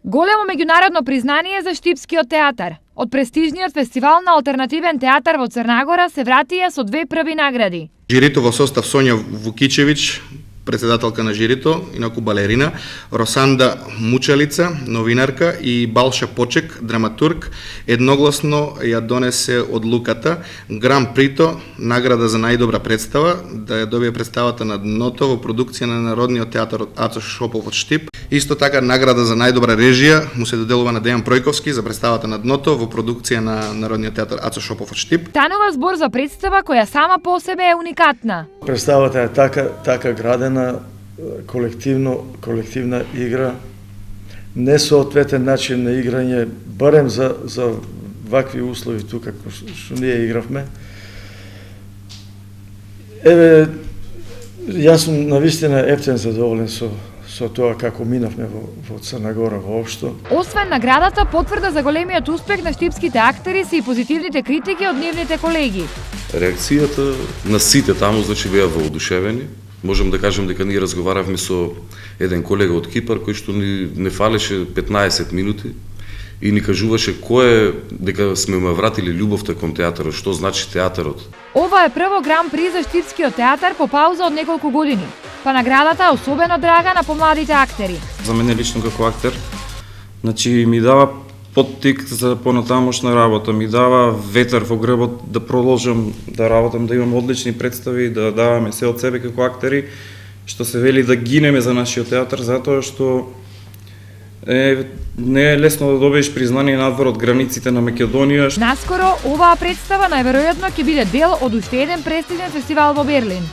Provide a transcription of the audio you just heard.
Големо меѓународно признание за Штипскиот театар. Од престижниот фестивал на алтернативен театар во Црнагора се вратија со две први награди. Жирито во состав Сонја Вукичевиќ, председателка на жирито, инаку балерина, Росанда Мучелица, новинарка и Балша Почек, драматург, едногласно ја донесе одлуката Гран Прито, награда за најдобра представа, да ја добие представата На дното во продукција на Народниот театар од Ацо Шопов од Штип. Исто така награда за најдобра режија му се доделува на Дејан Пројковски за представата На дното во продукција на Народниот театар Ацо Шопов од Штип. Станува збор за представа која сама по себе е уникатна. Представата е така градена, колективна игра, несоодветен начин на играње, барем за вакви услови тука што ние игравме. Еве, јас сум навистина ептен задоволен со тоа како минавме во Црнагора воопшто. Освен наградата, потврда за големиот успех на штипските актери се и позитивните критики од нивните колеги. Реакцијата на сите таму значи беа воодушевени. Можем да кажем дека ние разговаравме со еден колега од Кипар кој што ни не фалеше 15 минути и ни кажуваше дека сме ме вратили љубовта кон театарот, што значи театарот. Ова е прво гран при за Штипскиот театар по пауза од неколку години, па наградата е особено драга на помладите актери. За мене лично како актер, значи ми дава поттик за понатамошна работа, ми дава ветер во грбот да продолжам да работам, да имам одлични представи, да даваме се од себе како актери, што се вели да гинеме за нашиот театар, затоа што не е лесно да добиеш признание надвор од границите на Македонија. Наскоро оваа представа најверојатно ќе биде дел од уште еден престижен фестивал во Берлин.